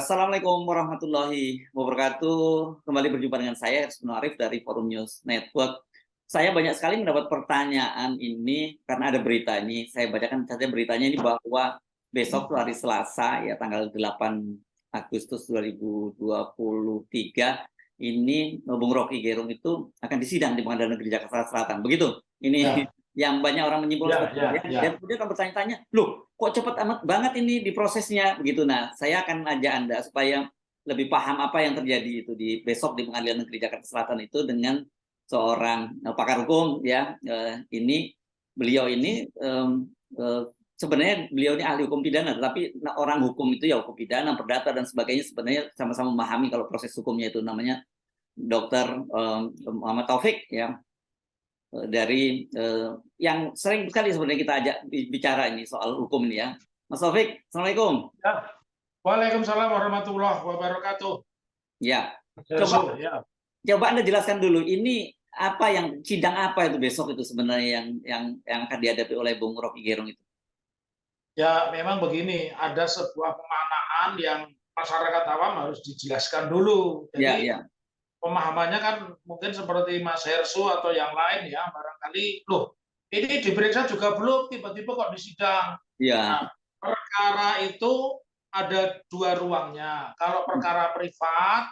Assalamualaikum warahmatullahi wabarakatuh. Kembali berjumpa dengan saya, Ersmino Arif dari Forum News Network. Saya banyak sekali mendapat pertanyaan ini karena ada berita ini. Saya bacakan saja beritanya ini bahwa besok tuh hari Selasa ya tanggal 8 Agustus 2023 ini Bung Rocky Gerung itu akan disidang di Pengadilan Negeri Jakarta Selatan. Begitu. Ini Ya, yang banyak orang menyimpulkan ya, ya. Dan ya. kemudian kan bertanya-tanya, loh kok cepat amat banget ini diprosesnya begitu. Nah, saya akan ngajak Anda supaya lebih paham apa yang terjadi itu di besok di Pengadilan Negeri Jakarta Selatan itu dengan seorang pakar hukum ya. Ini beliau ini sebenarnya beliau ini ahli hukum pidana, tetapi orang hukum itu ya hukum pidana, perdata dan sebagainya sebenarnya sama-sama memahami kalau proses hukumnya itu namanya Dr. Muhammad Taufik ya dari yang sering sekali sebenarnya kita ajak bicara ini soal hukum ini ya. Mas Taufik, Assalamualaikum. Ya. Waalaikumsalam warahmatullahi wabarakatuh. Ya, coba Jesús, ya. coba Anda jelaskan dulu ini apa yang sidang apa itu besok itu sebenarnya yang akan dihadapi oleh Bung Rocky Gerung itu. Ya, memang begini, ada sebuah pemaknaan yang masyarakat awam harus dijelaskan dulu. Ya, Jadi ya. pemahamannya kan mungkin seperti Mas Hersu atau yang lain ya, barangkali, loh, ini diperiksa juga belum, tiba-tiba kok disidang. Ya. Nah, perkara itu ada dua ruangnya. Kalau perkara privat,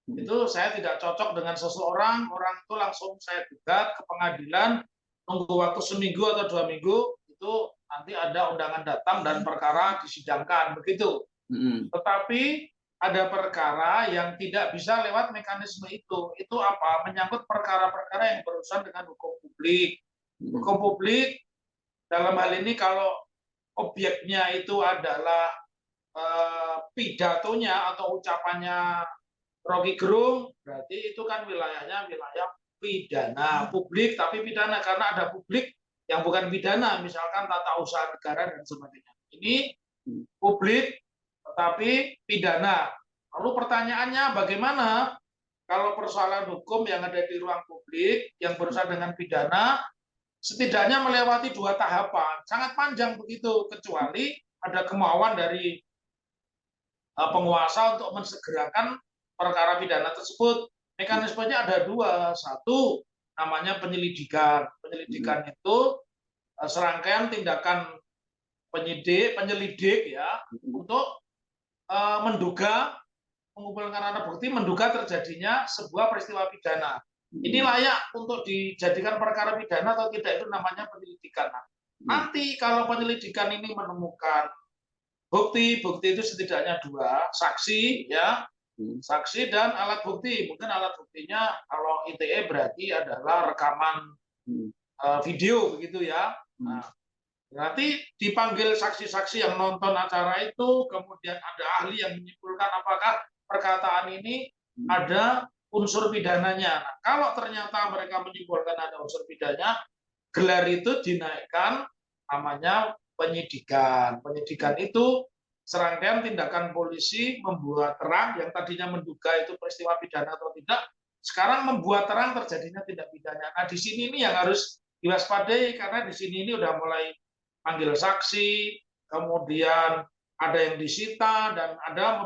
itu saya tidak cocok dengan seseorang, orang itu langsung saya gugat ke pengadilan, nunggu waktu seminggu atau 2 minggu, itu nanti ada undangan datang dan perkara disidangkan, begitu. Tetapi ada perkara yang tidak bisa lewat mekanisme itu. Itu apa? Menyangkut perkara-perkara yang berurusan dengan hukum publik. Hukum publik dalam hal ini kalau objeknya itu adalah pidatonya atau ucapannya Rocky Gerung, berarti itu kan wilayahnya wilayah pidana publik, tapi pidana karena ada publik yang bukan pidana, misalkan tata usaha negara dan sebagainya. Ini publik tetapi pidana. Lalu pertanyaannya bagaimana kalau persoalan hukum yang ada di ruang publik yang berurusan dengan pidana setidaknya melewati 2 tahapan, sangat panjang begitu, kecuali ada kemauan dari penguasa untuk mensegerakan perkara pidana tersebut. Mekanismenya ada dua. Satu, namanya penyelidikan. Penyelidikan itu serangkaian tindakan penyelidik ya untuk menduga, mengumpulkan alat bukti, menduga terjadinya sebuah peristiwa pidana. Ini layak untuk dijadikan perkara pidana atau tidak, itu namanya penyelidikan. Nanti kalau penyelidikan ini menemukan bukti itu setidaknya 2, saksi ya, saksi dan alat bukti. Mungkin alat buktinya kalau ITE berarti adalah rekaman video begitu ya. Nah, nanti dipanggil saksi-saksi yang nonton acara itu, kemudian ada ahli yang menyimpulkan apakah perkataan ini ada unsur pidananya. Nah, kalau ternyata mereka menyimpulkan ada unsur pidana, gelar itu dinaikkan namanya penyidikan. Penyidikan itu serangkaian tindakan polisi membuat terang yang tadinya menduga itu peristiwa pidana atau tidak, sekarang membuat terang terjadinya tindak pidana. Nah, di sini ini yang harus diwaspadai karena di sini ini udah mulai panggil saksi, kemudian ada yang disita dan ada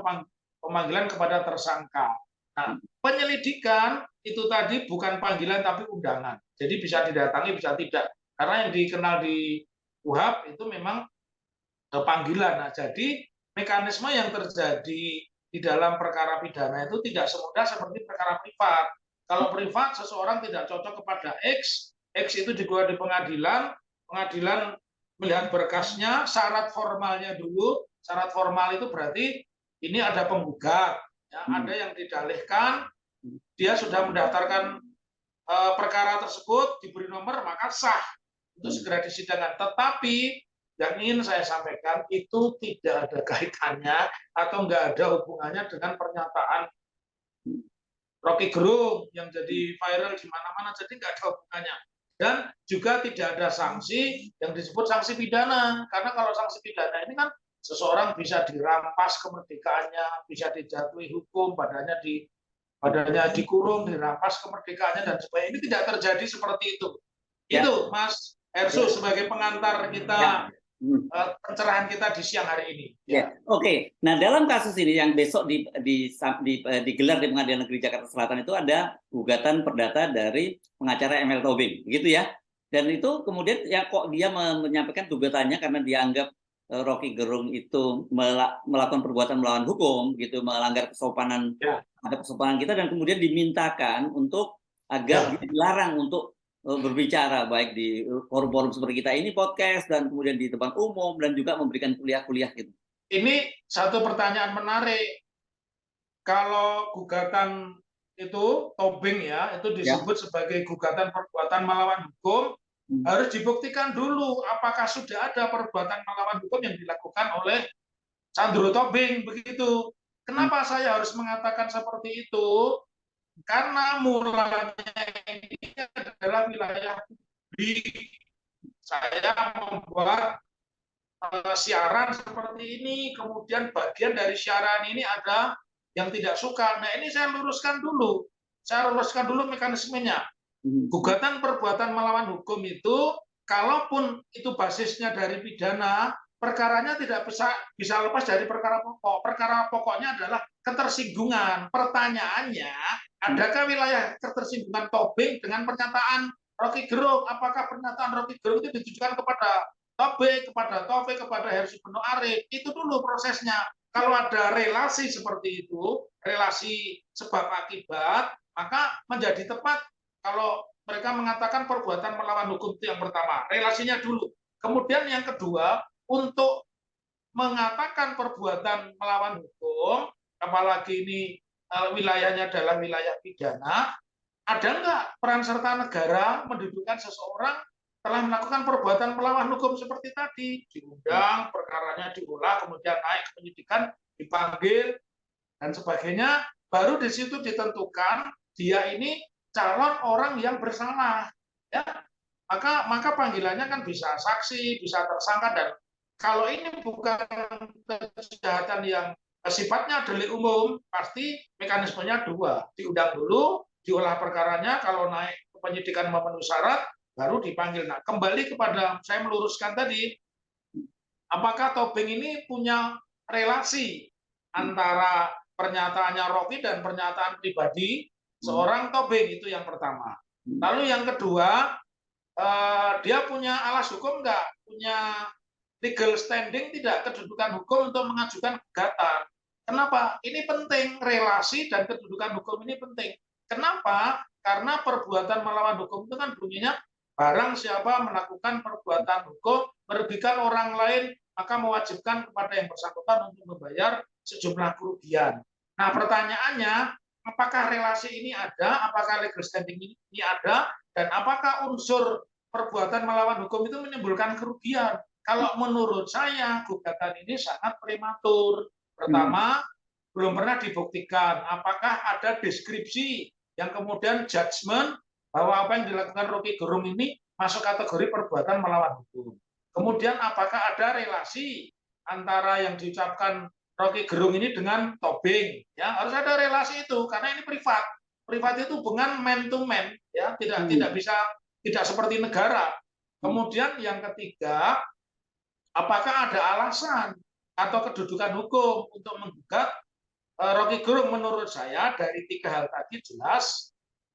pemanggilan kepada tersangka. Nah, penyelidikan itu tadi bukan panggilan tapi undangan. Jadi bisa didatangi, bisa tidak. Karena yang dikenal di KUHP itu memang panggilan. Nah, jadi mekanisme yang terjadi di dalam perkara pidana itu tidak semudah seperti perkara privat. Kalau privat, seseorang tidak cocok kepada X, X itu dibuat di pengadilan, pengadilan melihat berkasnya, syarat formalnya dulu. Syarat formal itu berarti ini ada penggugat, ya, ada yang didalihkan, dia sudah mendaftarkan perkara tersebut, diberi nomor, maka sah untuk segera disidangkan. Tetapi yang ingin saya sampaikan itu tidak ada kaitannya atau nggak ada hubungannya dengan pernyataan Rocky Gerung yang jadi viral di mana-mana, jadi nggak ada hubungannya. Dan juga tidak ada sanksi yang disebut sanksi pidana, karena kalau sanksi pidana ini kan seseorang bisa dirampas kemerdekaannya, bisa dijatuhi hukum, badannya dikurung, dirampas kemerdekaannya dan sebagainya. Ini tidak terjadi seperti itu. Ya. Itu Mas Ersu sebagai pengantar kita Hmm. pencerahan kita di siang hari ini. Ya, oke. Nah, dalam kasus ini yang besok digelar di Pengadilan Negeri Jakarta Selatan itu ada gugatan perdata dari pengacara ML Tobing, begitu ya. Dan itu kemudian ya kok dia menyampaikan gugatannya karena dianggap Rocky Gerung itu melakukan perbuatan melawan hukum, gitu, melanggar kesopanan, Ya. ada kesopanan kita, dan kemudian dimintakan untuk agar dilarang untuk berbicara baik di forum-forum seperti kita ini, podcast, dan kemudian di depan umum, dan juga memberikan kuliah-kuliah gitu. Ini satu pertanyaan menarik. Kalau gugatan itu Tobing ya, itu disebut sebagai gugatan perbuatan melawan hukum, harus dibuktikan dulu apakah sudah ada perbuatan melawan hukum yang dilakukan oleh Sandro Tobing begitu. Kenapa saya harus mengatakan seperti itu? Karena mulanya ini adalah wilayah publik. Saya membuat siaran seperti ini, kemudian bagian dari siaran ini ada yang tidak suka. Nah, ini saya luruskan dulu. Saya luruskan dulu mekanismenya. Gugatan perbuatan melawan hukum itu, kalaupun itu basisnya dari pidana, perkaranya tidak bisa lepas dari perkara pokok. Perkara pokoknya adalah ketersinggungan. Pertanyaannya, adakah wilayah ketersinggungan Tobing dengan pernyataan Rocky Gerung? Apakah pernyataan Rocky Gerung itu ditujukan kepada Tobing, kepada Taufik, kepada Hersi Beno Arif? Itu dulu prosesnya. Kalau ada relasi seperti itu, relasi sebab akibat, maka menjadi tepat kalau mereka mengatakan perbuatan melawan hukum. Itu yang pertama, relasinya dulu. Kemudian yang kedua, untuk mengatakan perbuatan melawan hukum, apalagi ini wilayahnya adalah wilayah pidana, ada nggak peran serta negara mendudukkan seseorang telah melakukan perbuatan melawan hukum seperti tadi, diundang, perkaranya diolah, kemudian naik ke penyidikan, dipanggil, dan sebagainya, baru di situ ditentukan dia ini calon orang yang bersalah. Ya, maka panggilannya kan bisa saksi, bisa tersangka, dan kalau ini bukan kejahatan yang sifatnya delik umum, pasti mekanismenya dua, diundang dulu, diolah perkaranya, kalau naik ke penyidikan memenuhi syarat, baru dipanggil. Nah, kembali kepada saya meluruskan tadi, apakah Tobing ini punya relasi antara pernyataannya Rocky dan pernyataan pribadi seorang Tobing? Itu yang pertama. Lalu yang kedua, dia punya alas hukum nggak? Punya legal standing tidak, kedudukan hukum untuk mengajukan gugatan? Kenapa? Ini penting, relasi dan kedudukan hukum ini penting. Kenapa? Karena perbuatan melawan hukum itu kan bunyinya barang siapa melakukan perbuatan hukum merugikan orang lain, maka mewajibkan kepada yang bersangkutan untuk membayar sejumlah kerugian. Nah, pertanyaannya, apakah relasi ini ada, apakah legal standing ini ada, dan apakah unsur perbuatan melawan hukum itu menimbulkan kerugian? Kalau menurut saya, gugatan ini sangat prematur. Pertama, belum pernah dibuktikan apakah ada deskripsi yang kemudian judgement bahwa apa yang dilakukan Rocky Gerung ini masuk kategori perbuatan melawan hukum. Kemudian apakah ada relasi antara yang diucapkan Rocky Gerung ini dengan Tobing? Ya, harus ada relasi itu karena ini privat. Privat itu bukan man to man, ya, tidak bisa, tidak seperti negara. Kemudian yang ketiga, apakah ada alasan atau kedudukan hukum untuk menggugat Rocky Gerung? Menurut saya dari tiga hal tadi jelas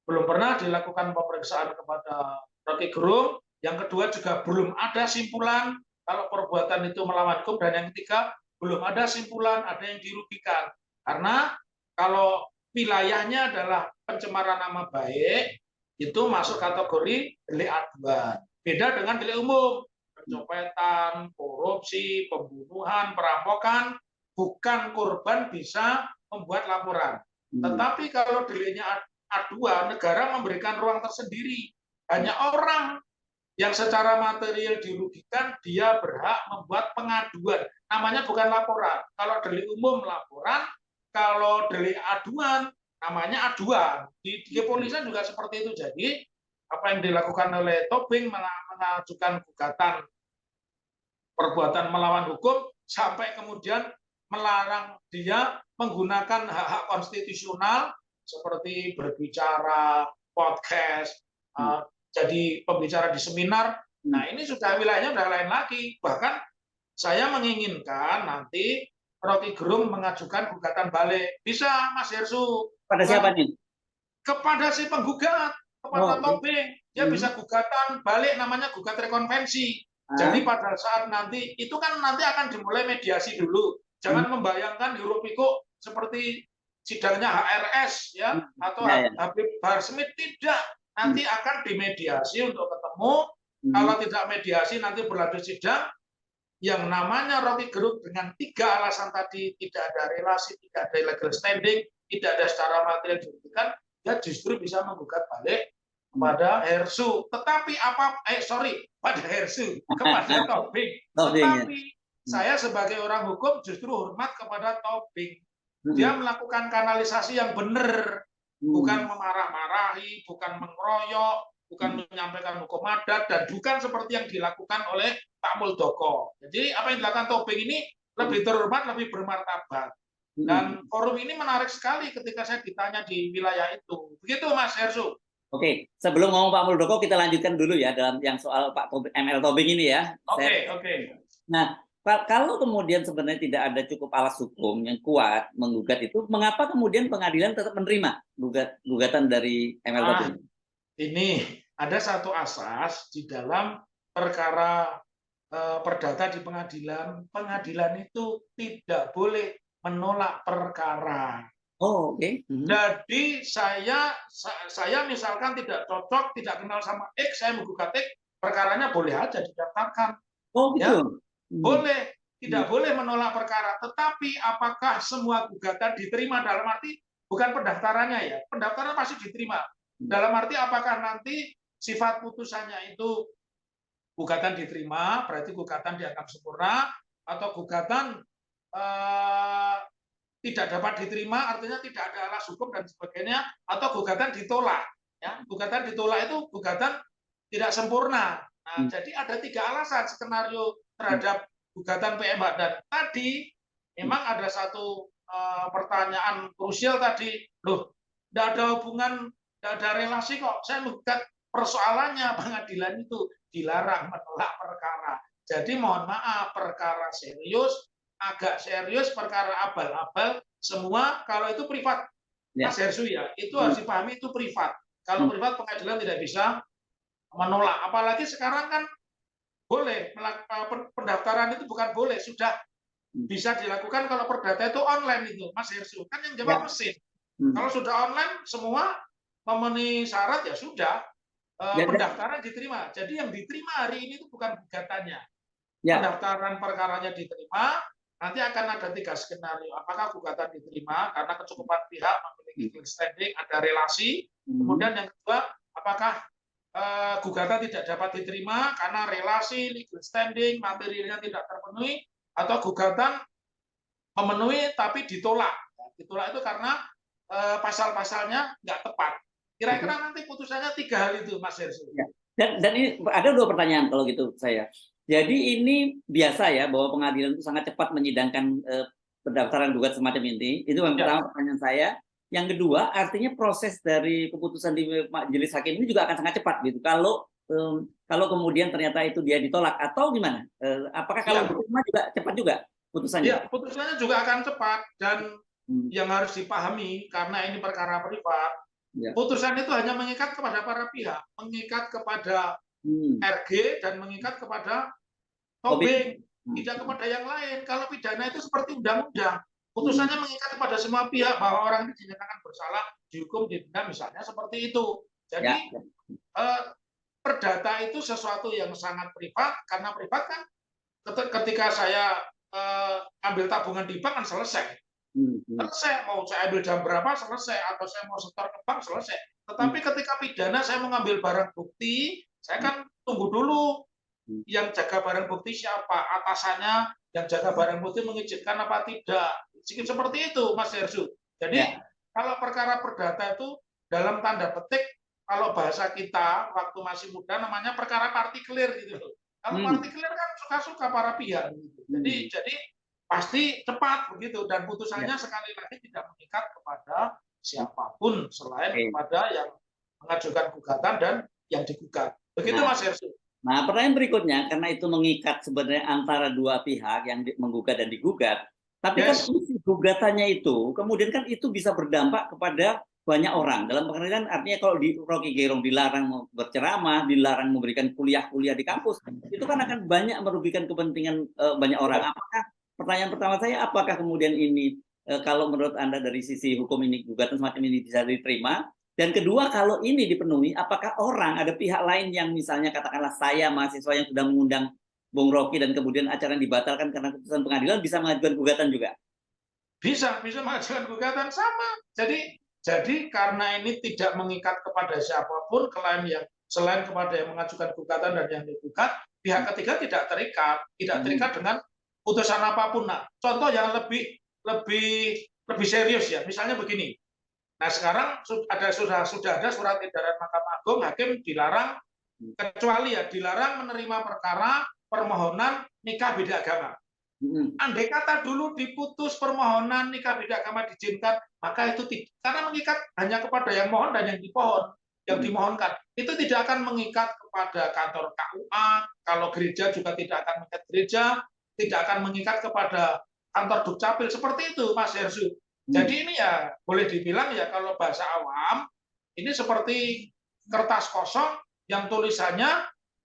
belum pernah dilakukan pemeriksaan kepada Rocky Gerung. Yang kedua juga belum ada simpulan kalau perbuatan itu melawan hukum, dan yang ketiga belum ada simpulan ada yang dirugikan. Karena kalau wilayahnya adalah pencemaran nama baik, itu masuk kategori delik aduan. Beda dengan delik umum, pencopetan, korupsi, pembunuhan, perampokan, bukan korban bisa membuat laporan. Tetapi kalau deliknya aduan, negara memberikan ruang tersendiri. Hanya orang yang secara material dirugikan, dia berhak membuat pengaduan. Namanya bukan laporan. Kalau delik umum laporan, kalau delik aduan namanya aduan. Di kepolisian juga seperti itu. Jadi apa yang dilakukan oleh Tobing mengajukan gugatan perbuatan melawan hukum sampai kemudian melarang dia menggunakan hak-hak konstitusional seperti berbicara, podcast, jadi pembicara di seminar. Nah, ini sudah wilayahnya sudah lain lagi. Bahkan saya menginginkan nanti Rocky Gerung mengajukan gugatan balik. Bisa, Mas Hersu. Pada siapa nih? Kepada si penggugat, Oh, kepada oke. Tobing. Dia Hmm. bisa gugatan balik, namanya gugat rekonvensi. Jadi Ah, pada saat nanti, itu kan nanti akan dimulai mediasi dulu. hmm, Jangan membayangkan hiruk pikuk seperti sidangnya HRS ya, hmm. atau Ya, ya. Habib Bahar Smith, tidak. Hmm, Nanti akan dimediasi untuk ketemu. hmm, Kalau tidak mediasi nanti berlanjut sidang, yang namanya Rocky Gerung dengan 3 alasan tadi, tidak ada relasi, tidak ada legal standing, tidak ada secara material dibuktikan, dia justru bisa menggugat balik hmm. kepada Hersu. Tetapi pada Hersu, kepada Tobing. Tobing ya. Tetapi Hmm, saya sebagai orang hukum justru hormat kepada Tobing. Dia hmm, melakukan kanalisasi yang benar, bukan hmm, memarah-marahi, bukan mengeroyok, bukan hmm, menyampaikan hukum adat, dan bukan seperti yang dilakukan oleh Pak Muldoko. Jadi apa yang dilakukan Tobing ini lebih terhormat, lebih bermartabat. hmm. Dan forum ini menarik sekali ketika saya ditanya di wilayah itu. Begitu Mas Hersu. Oke, sebelum ngomong Pak Muldoko, kita lanjutkan dulu ya dalam yang soal Pak ML Tobing ini ya. Oke, oke. Nah, kalau kemudian sebenarnya tidak ada cukup alas hukum yang kuat menggugat itu, mengapa kemudian pengadilan tetap menerima gugatan dari ML Ah, Tobing? ini ada satu asas di dalam perkara perdata di pengadilan. Pengadilan itu tidak boleh menolak perkara. Oh, oke. Hmm. Jadi saya misalkan tidak cocok, tidak kenal sama X, saya menggugat X, perkaranya boleh aja didaftarkan, Oh, ya. gitu. Hmm. Boleh, Hmm. tidak boleh menolak perkara. Tetapi apakah semua gugatan diterima, dalam arti bukan pendaftarannya ya, pendaftaran pasti diterima. Dalam arti apakah nanti sifat putusannya itu gugatan diterima, berarti gugatan dianggap sempurna, atau gugatan eh, tidak dapat diterima, artinya tidak ada alas hukum dan sebagainya, atau gugatan ditolak. Ya, gugatan ditolak itu gugatan tidak sempurna. Nah, Hmm. jadi ada 3 alasan skenario terhadap gugatan PMH. Dan tadi Hmm. memang ada satu pertanyaan krusial tadi, loh, tidak ada hubungan, tidak ada relasi kok. Saya menggugat, persoalannya pengadilan itu dilarang menolak perkara. Jadi mohon maaf, perkara serius, agak serius, perkara abal-abal, semua kalau itu privat, Ya. Mas Hersu ya, itu Hmm. harus dipahami itu privat. Kalau Hmm. privat pengadilan tidak bisa menolak. Apalagi sekarang kan boleh pendaftaran itu bukan boleh, sudah Hmm. bisa dilakukan kalau perdata itu online itu, Mas Hersu. Kan yang Ya. jawab mesin. Hmm. Kalau sudah online semua memenuhi syarat ya sudah, Ya, pendaftaran diterima. Jadi yang diterima hari ini itu bukan gugatannya. ya. Pendaftaran perkaranya diterima, nanti akan ada 3 skenario. Apakah gugatan diterima karena kecukupan pihak memiliki legal standing, ada relasi. Hmm. Kemudian yang kedua, apakah gugatan tidak dapat diterima karena relasi, legal standing, materialnya tidak terpenuhi, atau gugatan memenuhi tapi ditolak. Ditolak itu karena pasal-pasalnya nggak tepat. Oke. Kira-kira nanti putusannya 3 hal itu, Mas Hersu. Ya. Dan ini ada 2 pertanyaan kalau gitu saya. Jadi ini biasa ya bahwa pengadilan itu sangat cepat menyidangkan pendaftaran gugat semacam ini. Itu yang Ya, pertama pertanyaan saya. Yang kedua, artinya proses dari keputusan di majelis hakim ini juga akan sangat cepat gitu. Kalau kemudian ternyata itu dia ditolak atau gimana? Apakah kalau ya, diterima juga cepat juga putusannya? ya, putusannya juga akan cepat. Dan Hmm. yang harus dipahami, karena ini perkara privat, Ya. putusan itu hanya mengikat kepada para pihak, mengikat kepada Hmm. RG dan mengikat kepada Topik. Tobing, Hmm. tidak kepada yang lain. Kalau pidana itu seperti undang-undang, Hmm. putusannya mengikat kepada semua pihak bahwa orang ini dinyatakan bersalah, dihukum, didenda, misalnya seperti itu. Ya. Jadi perdata itu sesuatu yang sangat privat, karena privat kan ketika saya ambil tabungan di bank kan selesai. Hmm. Hmm. Selesai, mau saya ambil jam berapa selesai, atau saya mau setor ke bank selesai. Hmm. Tetapi ketika pidana saya mengambil barang bukti, saya kan tunggu dulu Hmm. yang jaga barang bukti siapa, atasannya yang jaga barang bukti mengizinkan apa tidak. Seperti itu, Mas Hersu. Jadi Ya. kalau perkara perdata itu dalam tanda petik, kalau bahasa kita waktu masih muda namanya perkara partikelir gitu loh. Kalau Hmm. partikelir kan suka-suka para pihak gitu. Hmm. Jadi pasti cepat begitu, dan Ya. putusannya sekali lagi tidak mengikat kepada siapapun selain Oke. kepada yang mengajukan gugatan dan yang digugat. Begitu Nah, Mas Hersu. Nah, pertanyaan berikutnya, karena itu mengikat sebenarnya antara dua pihak yang menggugat dan digugat, tapi kan Yes. isi gugatannya itu, kemudian kan itu bisa berdampak kepada banyak orang. Dalam pengertian artinya kalau di Rocky Gerung dilarang berceramah, dilarang memberikan kuliah-kuliah di kampus, itu kan akan banyak merugikan kepentingan banyak orang. Apakah pertanyaan pertama saya, apakah kemudian ini kalau menurut Anda dari sisi hukum ini gugatan semacam ini bisa diterima? Dan kedua, kalau ini dipenuhi, apakah orang, ada pihak lain yang misalnya katakanlah saya, mahasiswa yang sudah mengundang Bung Rocky dan kemudian acara yang dibatalkan karena keputusan pengadilan bisa mengajukan gugatan juga? Bisa mengajukan gugatan sama. Jadi karena ini tidak mengikat kepada siapapun selain kepada yang mengajukan gugatan dan yang digugat, pihak ketiga tidak terikat dengan putusan apapun. Nah, contoh yang lebih serius ya, misalnya begini. Nah, sekarang sudah ada surat edaran Mahkamah Agung, hakim dilarang dilarang menerima perkara permohonan nikah beda agama. Andai kata dulu diputus permohonan nikah beda agama diizinkan, maka itu karena mengikat hanya kepada yang mohon dan yang dimohonkan. Itu tidak akan mengikat kepada kantor KUA, kalau gereja juga tidak akan mengikat gereja, tidak akan mengikat kepada kantor Dukcapil, seperti itu Mas Hersu. Jadi ini ya boleh dibilang ya kalau bahasa awam, ini seperti kertas kosong yang tulisannya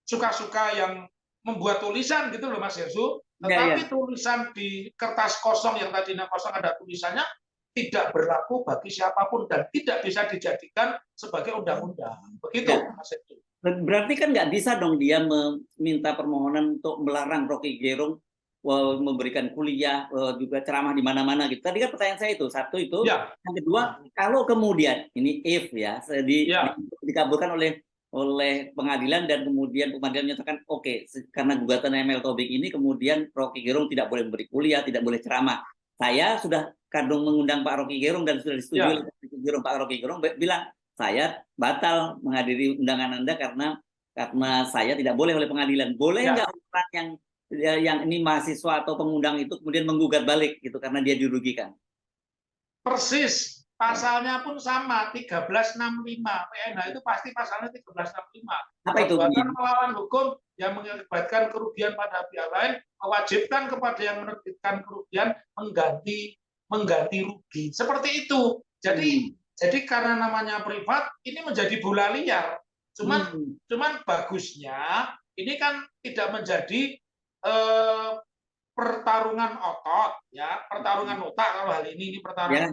suka-suka yang membuat tulisan gitu loh Mas Hersu. Tetapi tulisan di kertas kosong yang tadinya kosong ada tulisannya tidak berlaku bagi siapapun dan tidak bisa dijadikan sebagai undang-undang. Begitu, Mas Hersu. Berarti kan nggak bisa dong dia meminta permohonan untuk melarang Rocky Gerung memberikan kuliah, juga ceramah di mana-mana gitu. Tadi kan pertanyaan saya itu, satu itu. Ya. Yang kedua, kalau kemudian ini if ya, dikabulkan oleh pengadilan dan kemudian pengadilan menyatakan oke, karena gugatan ML Tobing ini kemudian Rocky Gerung tidak boleh memberi kuliah, tidak boleh ceramah. Saya sudah kadung mengundang Pak Rocky Gerung dan sudah disetujui oleh Pak Rocky Gerung bilang saya batal menghadiri undangan Anda karena saya tidak boleh oleh pengadilan. Boleh nggak orang yang ini mahasiswa atau pengundang itu kemudian menggugat balik gitu karena dia dirugikan? Persis, pasalnya pun sama, 1365. PNH itu pasti pasalnya 1365. Apa itu? Perbuatan melawan hukum yang mengakibatkan kerugian pada pihak lain mewajibkan kepada yang menerbitkan kerugian mengganti rugi. Seperti itu. Jadi karena namanya privat, ini menjadi bola liar. Cuman bagusnya ini kan tidak menjadi pertarungan otot, ya, pertarungan otak kalau hal ini pertarungan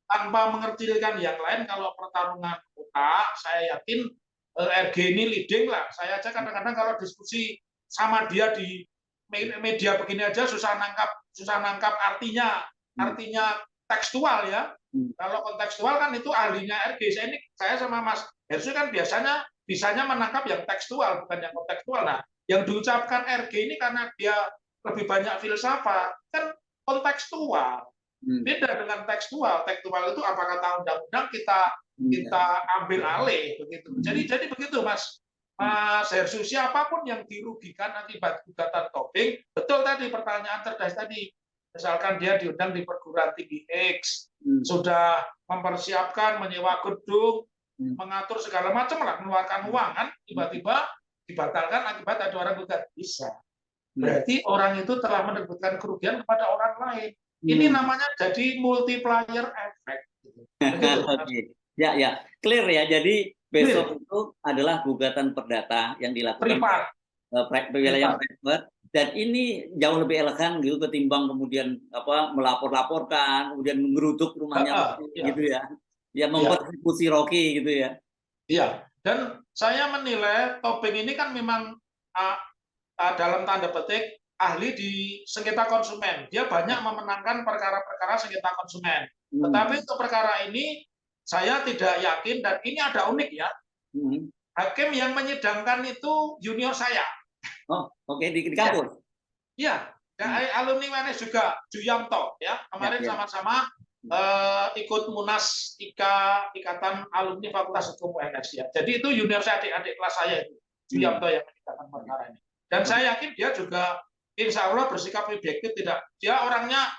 tanpa mengecilkan yang lain. Kalau pertarungan otak, saya yakin RG ini leading lah. Saya aja kadang-kadang kalau diskusi sama dia di media begini aja susah nangkap artinya tekstual ya. Kalau kontekstual kan itu ahlinya RG. Saya sama Mas Hersu kan biasanya bisanya menangkap yang tekstual bukan yang kontekstual. Nah, yang diucapkan RG ini karena dia lebih banyak filsafat kan kontekstual, beda dengan tekstual. Tekstual itu apa kata undang-undang kita ambil alih begitu. Jadi begitu Mas Hersu, siapapun yang dirugikan akibat gugatan Tobing, betul tadi pertanyaan cerdas tadi. Misalkan dia diundang di perguruan tinggi X, sudah mempersiapkan menyewa gedung, mengatur segala macam lah, mengeluarkan uang kan, tiba-tiba dibatalkan akibat ada orang gugat, bisa. Berarti orang itu telah menerbitkan kerugian kepada orang lain. Ini namanya jadi multiplier effect. Oke. Ya, clear ya. Jadi besok itu adalah gugatan perdata yang dilakukan wilayah private, dan ini jauh lebih elegan gitu ketimbang kemudian melapor-laporkan, kemudian mengeruduk rumahnya gitu ya. Ya mempersekusi Rocky gitu ya. Iya. Dan saya menilai Tobing ini kan memang dalam tanda petik ahli di sengketa konsumen. Dia banyak memenangkan perkara-perkara sengketa konsumen. Tetapi untuk perkara ini saya tidak yakin, dan ini ada unik ya. Hakim yang menyidangkan itu junior saya. Oh, oke, di kampus. Iya, alumni UNS juga, Juyamto ya. Kemarin sama-sama ikut Munas Ikatan Alumni Fakultas Hukum UNS ya. Jadi itu junior saya, adik-adik kelas saya itu, Juyamto yang menyidangkan perkara ini. Dan saya yakin dia juga insya Allah bersikap objektif, dia orangnya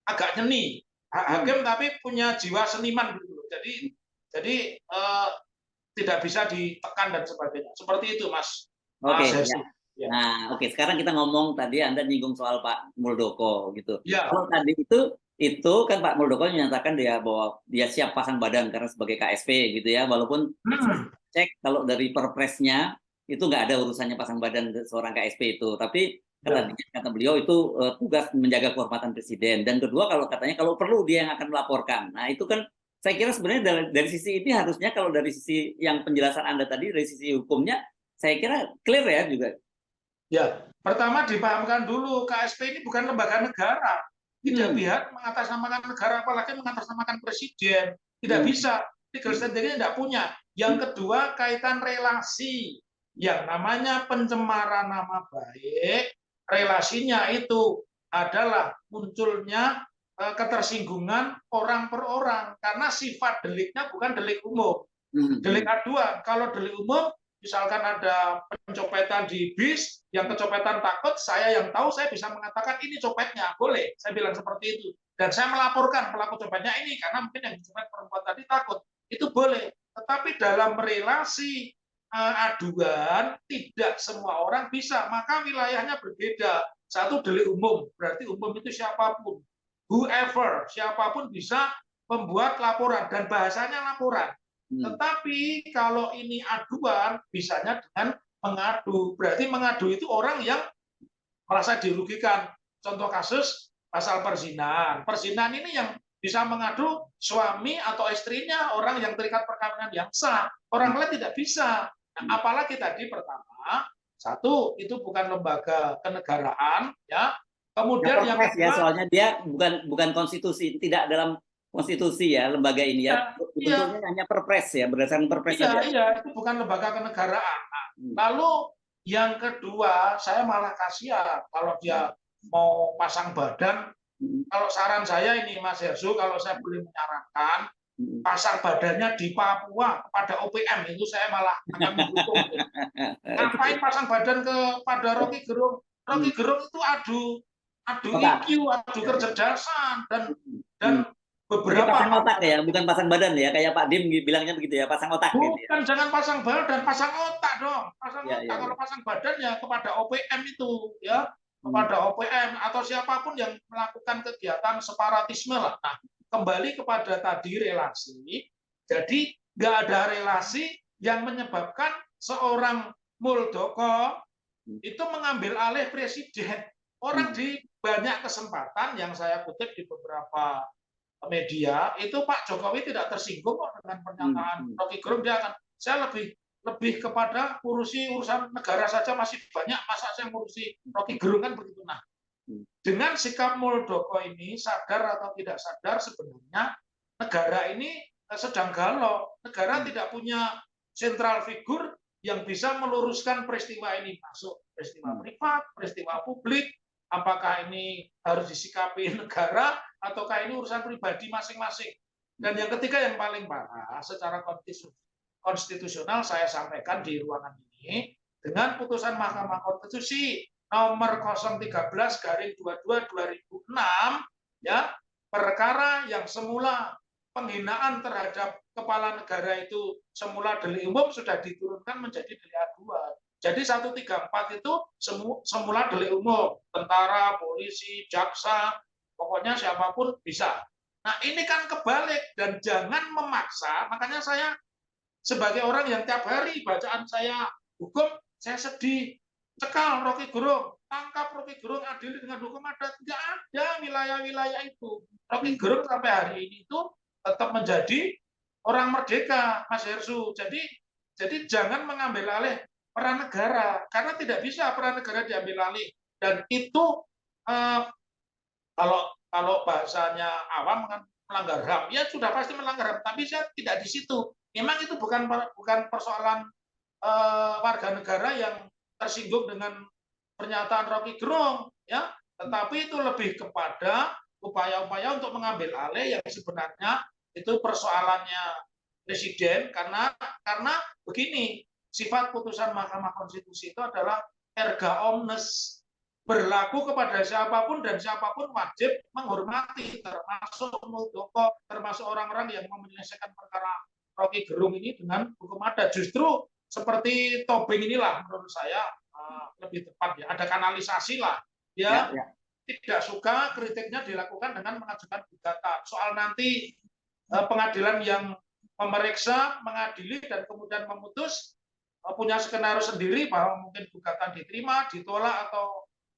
agak nyeni, hakim tapi punya jiwa seniman gitu. Jadi tidak bisa ditekan dan sebagainya. Seperti itu Mas Oke, Mas ya. Hestu. Ya. Nah, oke. Sekarang kita ngomong tadi Anda nyinggung soal Pak Muldoko gitu. Ya. Kalau tadi itu kan Pak Muldoko menyatakan dia bahwa dia siap pasang badan karena sebagai KSP gitu ya. Walaupun saya Hmm. cek kalau dari perpresnya itu nggak ada urusannya pasang badan seorang KSP itu. Tapi Ya. kata beliau itu tugas menjaga kehormatan presiden. Dan kedua kalau katanya kalau perlu dia yang akan melaporkan. Nah itu kan saya kira sebenarnya dari sisi ini harusnya kalau dari sisi yang penjelasan Anda tadi dari sisi hukumnya saya kira clear ya juga. Ya, pertama dipahamkan dulu KSP ini bukan lembaga negara, tidak Hmm. pihak mengatasnamakan negara, apalagi mengatasnamakan presiden, tidak Hmm. bisa. Legal standingnya tidak punya. Yang kedua kaitan relasi, yang namanya pencemaran nama baik, relasinya itu adalah munculnya ketersinggungan orang per orang, karena sifat deliknya bukan delik umum. Delik aduan, kalau delik umum misalkan ada pencopetan di bis, yang kecopetan takut, saya yang tahu, saya bisa mengatakan ini copetnya, boleh, saya bilang seperti itu. Dan saya melaporkan pelaku copetnya ini, karena mungkin yang dicopet perempuan tadi takut, itu boleh. Tetapi dalam relasi aduan, tidak semua orang bisa, maka wilayahnya berbeda. Satu delik umum, berarti umum itu siapapun, whoever, siapapun bisa membuat laporan, dan bahasanya laporan. Tetapi kalau ini aduan, bisanya dengan mengadu. Berarti mengadu itu orang yang merasa dirugikan. Contoh kasus pasal perzinahan. Perzinahan ini yang bisa mengadu suami atau istrinya, orang yang terikat perkawinan yang sah. Orang lain tidak bisa. Nah, apalagi tadi pertama, satu, itu bukan lembaga kenegaraan, ya. Ya, Kemudian yang perpres ya, kedua, soalnya dia bukan konstitusi, tidak dalam konstitusi ya lembaga ini ya. ya, Bentuknya ya, hanya perpres ya, berdasarkan perpres iya, saja. iya, itu bukan lembaga kenegaraan. Nah, Hmm. lalu yang kedua, saya malah kasihan kalau dia mau pasang badan. Hmm. Kalau saran saya ini, Mas Hersu, kalau saya boleh menyarankan, pasang badannya di Papua kepada OPM, itu saya malah akan mendukung. Ngapain pasang badan kepada Rocky Gerung? Rocky Gerung itu adu Otak. IQ, adu Ya, ya. kecerdasan, dan Hmm. Jadi beberapa pasang hal. otak ya, bukan pasang badan ya, kayak Pak Dim bilangnya begitu ya, pasang otak gitu ya. Bukan, jangan pasang badan, pasang otak dong. Pasang Ya, otak. ya, ya. Kalau pasang badan ya kepada OPM itu, ya, Hmm. kepada OPM atau siapapun yang melakukan kegiatan separatisme lah. Nah, kembali kepada tadi relasi. Jadi nggak ada relasi yang menyebabkan seorang Muldoko itu mengambil alih presiden. Orang di banyak kesempatan yang saya kutip di beberapa media itu Pak Jokowi tidak tersinggung kok dengan pernyataan Rocky Gerung. Dia akan, saya lebih kepada urusan negara saja masih banyak, masa saya ngurusi Rocky Gerung, kan begitu. Nah, dengan sikap Muldoko ini, sadar atau tidak sadar, sebenarnya negara ini sedang galau. Negara tidak punya sentral figur yang bisa meluruskan peristiwa ini, masuk peristiwa privat, peristiwa publik, apakah ini harus disikapi negara ataukah ini urusan pribadi masing-masing. Dan yang ketiga yang paling parah, secara konstitusional saya sampaikan di ruangan ini, dengan putusan Mahkamah Konstitusi nomor 013/22/2006, ya, perkara yang semula penghinaan terhadap kepala negara itu semula delik umum sudah diturunkan menjadi delik aduan. Jadi 134 itu semula delik umum, tentara, polisi, jaksa, pokoknya siapapun bisa. Nah, ini kan kebalik, dan jangan memaksa. Makanya saya sebagai orang yang tiap hari bacaan saya hukum, saya sedih. Cekal Rocky Gerung, tangkap Rocky Gerung, adili dengan hukum adat. Tidak ada wilayah-wilayah itu. Rocky Gerung sampai hari ini itu tetap menjadi orang merdeka, Mas Hersu. Jadi jangan mengambil alih peran negara, karena tidak bisa peran negara diambil alih. Dan itu kalau bahasanya awam kan melanggar HAM, ya sudah pasti melanggar HAM. Tapi saya tidak di situ. Memang itu bukan persoalan warga negara yang tersinggung dengan pernyataan Rocky Gerung, ya, tetapi itu lebih kepada upaya-upaya untuk mengambil alih yang sebenarnya itu persoalannya presiden, karena begini, sifat putusan Mahkamah Konstitusi itu adalah erga omnes, berlaku kepada siapapun dan siapapun wajib menghormati, termasuk Muldoko, termasuk orang-orang yang mau menyelesaikan perkara Rocky Gerung ini dengan hukum adat. Justru seperti tobing inilah menurut saya lebih tepat ya. Ada kanalisasi lah. Ya, Dia ya. tidak suka kritiknya dilakukan dengan mengajukan gugatan. Soal nanti pengadilan yang memeriksa, mengadili, dan kemudian memutus punya skenario sendiri bahwa mungkin gugatan diterima, ditolak,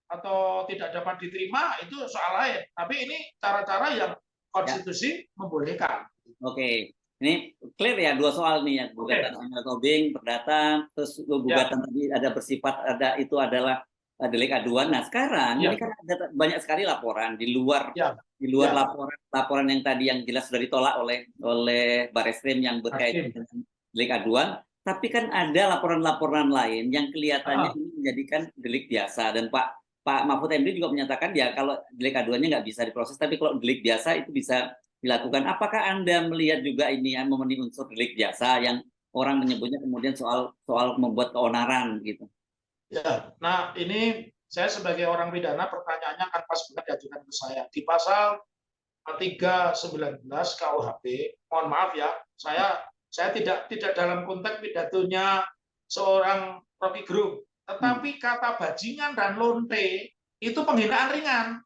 atau tidak dapat diterima, itu soal lain. Tapi ini cara-cara yang konstitusi membolehkan. Oke. Ini clear ya, dua soal nih ya, gugatan eminent tobing, perdata, terus gugatan tadi ada bersifat itu adalah delik aduan. Nah, sekarang ini kan ada banyak sekali laporan di luar laporan yang tadi yang jelas sudah ditolak oleh Barreskrim yang berkaitan dengan delik aduan, tapi kan ada laporan-laporan lain yang kelihatannya ini menjadikan delik biasa. Dan Pak Mahfud MD juga menyatakan ya kalau delik aduannya nggak bisa diproses, tapi kalau delik biasa itu bisa dilakukan. Apakah Anda melihat juga ini ya memenuhi unsur delik biasa yang orang menyebutnya kemudian soal membuat keonaran gitu? Ya, nah ini saya sebagai orang pidana pertanyaannya kan pas banget diajukan ke saya. Di pasal 319 KUHP, mohon maaf ya, saya tidak dalam konteks pidatonya seorang Rocky Gerung, tetapi kata bajingan dan lonte itu penghinaan ringan.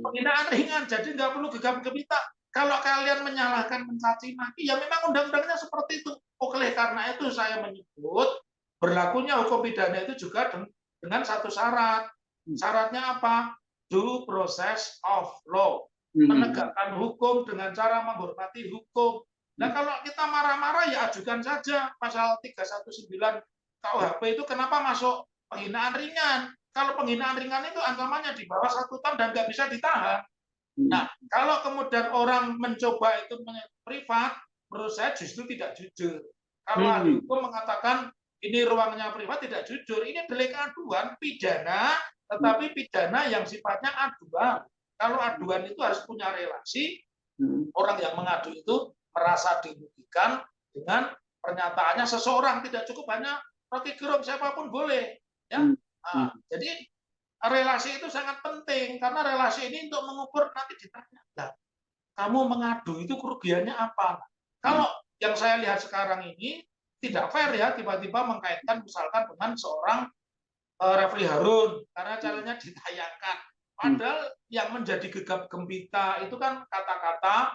Penghinaan ringan, jadi nggak perlu gegap-gempita. Kalau kalian menyalahkan, mencaci maki, ya memang undang-undangnya seperti itu. Oleh karena itu saya menyebut berlakunya hukum pidana itu juga dengan satu syarat. Syaratnya apa? Due process of law. Menegakkan hukum dengan cara menghormati hukum. Nah, kalau kita marah-marah ya ajukan saja pasal 319 KUHP itu kenapa masuk penghinaan ringan? Kalau penghinaan ringan itu ancamannya di bawah 1 tahun dan nggak bisa ditahan. Nah, kalau kemudian orang mencoba itu privat, menurut saya justru tidak jujur. Kalau ahli hukum mengatakan ini ruangnya privat, tidak jujur. Ini delik aduan pidana, tetapi pidana yang sifatnya aduan. Kalau aduan itu harus punya relasi, orang yang mengadu itu merasa dirugikan dengan pernyataannya seseorang, tidak cukup hanya Rocky Gerung, siapapun boleh. Ya. Nah, jadi relasi itu sangat penting karena relasi ini untuk mengukur nanti ditanya, nah, kamu mengadu itu kerugiannya apa? Kalau yang saya lihat sekarang ini tidak fair ya tiba-tiba mengkaitkan misalkan dengan seorang Refli Harun karena channelnya ditayangkan. Padahal yang menjadi gegap gempita itu kan kata-kata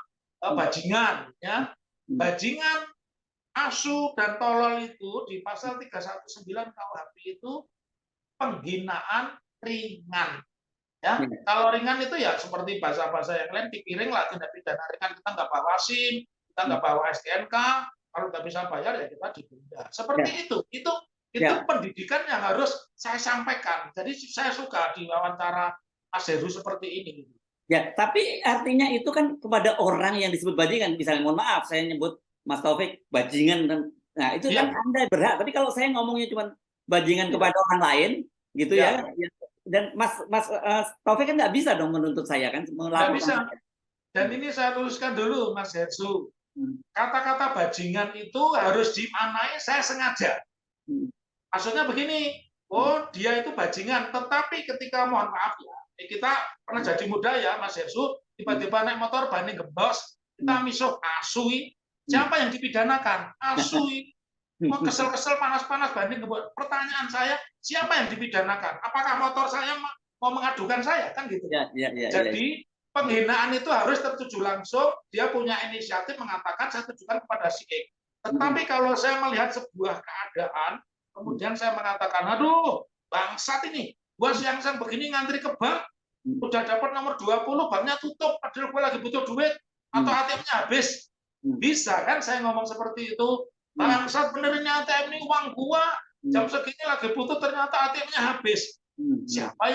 bajingan, ya, bajingan, asu dan tolol itu di pasal 319 KUHP itu penghinaan ringan. Ya, kalau ringan itu ya seperti bahasa-bahasa yang lain dipiring lah tindak pidana ringan, kita nggak bawa SIM, kita nggak bawa STNK, kalau nggak bisa bayar ya kita didenda. Seperti itu pendidikan yang harus saya sampaikan. Jadi saya suka di wawancara Mas Heru seperti ini. Ya, tapi artinya itu kan kepada orang yang disebut bajingan, misalnya mohon maaf saya nyebut Mas Taufik bajingan, nah itu kan Anda berhak. Tapi kalau saya ngomongnya cuma bajingan kepada orang lain, gitu ya. Dan Mas Taufik kan nggak bisa dong menuntut saya kan? Nggak bisa. Dan ini saya luruskan dulu, Mas Hetsu. Kata-kata bajingan itu harus dimaknai saya sengaja. Maksudnya begini, oh dia itu bajingan, tetapi ketika mohon maaf ya, kita pernah jadi muda ya, Mas Hetsu, tiba-tiba naik motor banding gembos, kita misuh asui, siapa yang dipidanakan? Asui. Mau kesel-kesel panas-panas banding gembos. Pertanyaan saya, siapa yang dipidanakan? Apakah motor saya mau mengadukan saya? Kan gitu. Jadi penghinaan itu harus tertuju langsung, dia punya inisiatif mengatakan saya tujukan kepada si X. Tetapi kalau saya melihat sebuah keadaan, kemudian saya mengatakan, aduh, bangsat ini, gua siang-siang begini ngantri ke bank, udah dapat nomor 20, banknya tutup, padahal gua lagi butuh duit, atau ATM-nya habis. Bisa kan saya ngomong seperti itu? Bangsat bener ini ATM ini uang gua, jam segini lagi butuh ternyata ATM-nya habis. Siapa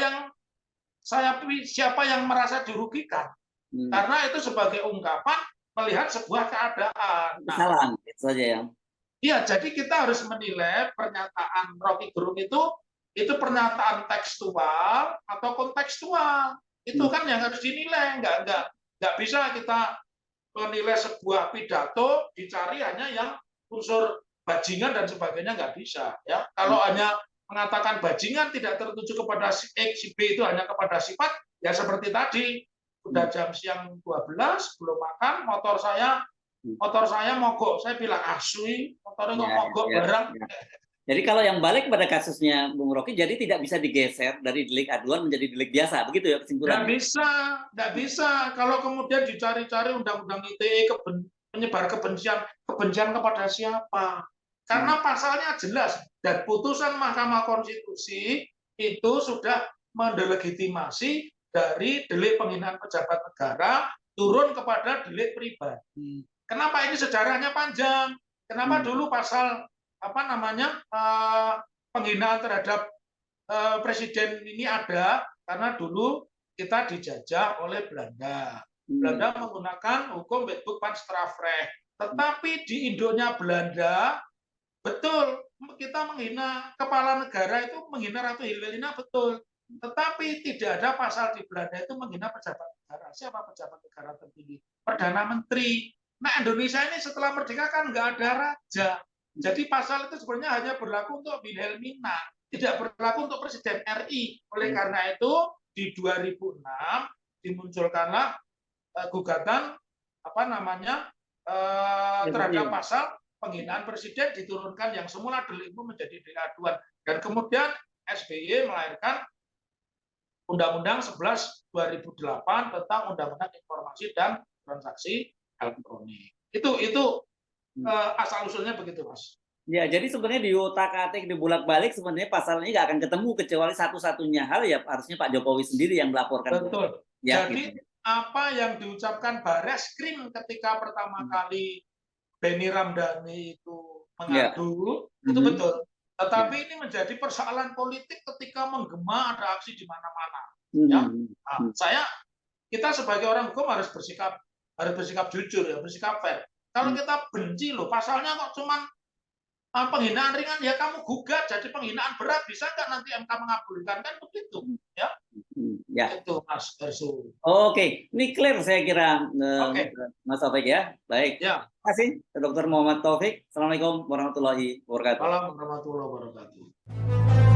yang merasa dirugikan? Karena itu sebagai ungkapan melihat sebuah keadaan. Salah, itu saja ya. Iya, jadi kita harus menilai pernyataan Rocky Gerung itu pernyataan tekstual atau kontekstual. Itu kan yang harus dinilai. Nggak bisa kita menilai sebuah pidato dicari hanya yang unsur bajingan dan sebagainya, nggak bisa. Ya, kalau hanya mengatakan bajingan tidak tertuju kepada si X, si B itu hanya kepada sifat, ya seperti tadi, sudah jam siang 12, belum makan, motor saya motor saya mogok, saya bilang asli, motornya kok mogok barang. Jadi kalau yang balik kepada kasusnya Bung Rocky, jadi tidak bisa digeser dari delik aduan menjadi delik biasa, begitu ya kesimpulannya? Nggak bisa. Kalau kemudian dicari-cari undang-undang ITE menyebar kebencian kepada siapa? Karena pasalnya jelas dan putusan Mahkamah Konstitusi itu sudah mendelegitimasi dari delik penghinaan pejabat negara turun kepada delik pribadi. Kenapa ini sejarahnya panjang? Kenapa dulu pasal penghinaan terhadap presiden ini ada? Karena dulu kita dijajah oleh Belanda. Belanda menggunakan hukum Wetboek van Strafrecht. Tetapi di Indonya Belanda, betul, kita menghina kepala negara itu menghina Ratu Wilhelmina, betul. Tetapi tidak ada pasal di Belanda itu menghina pejabat negara. Siapa pejabat negara tertinggi? Perdana Menteri. Nah, Indonesia ini setelah merdeka kan nggak ada raja. Jadi pasal itu sebenarnya hanya berlaku untuk Wilhelmina, tidak berlaku untuk Presiden RI. Oleh karena itu, di 2006 dimunculkanlah gugatan terhadap pasal penghinaan presiden, diturunkan yang semula delik umum menjadi delik aduan, dan kemudian SBY melahirkan Undang-Undang 11 2008 tentang Undang-Undang Informasi dan Transaksi Elektronik. Itu asal usulnya begitu, Mas. Ya, jadi sebenarnya di otak-atik, di bolak-balik sebenarnya pasal ini nggak akan ketemu kecuali satu-satunya hal ya harusnya Pak Jokowi sendiri yang melaporkan. Betul. Ya, jadi gitu. Apa yang diucapkan Barreskrim ketika pertama kali Benny Ramdhani itu mengadu, itu betul. Tetapi ini menjadi persoalan politik ketika menggema, ada aksi di mana-mana. Ya, kita sebagai orang hukum harus bersikap jujur, ya, bersikap fair. Kalau kita benci loh, pasalnya kok cuman penghinaan ringan, ya kamu gugat jadi penghinaan berat, bisa nggak nanti MK mengabulkan, kan begitu, ya? Ya. Itu Mas Ersu. Oke, ini clear saya kira, Mas Taufik ya. Baik. Ya. Terima kasih, Dr. Muhammad Taufik. Assalamualaikum warahmatullahi wabarakatuh. Waalaikumsalam warahmatullahi wabarakatuh.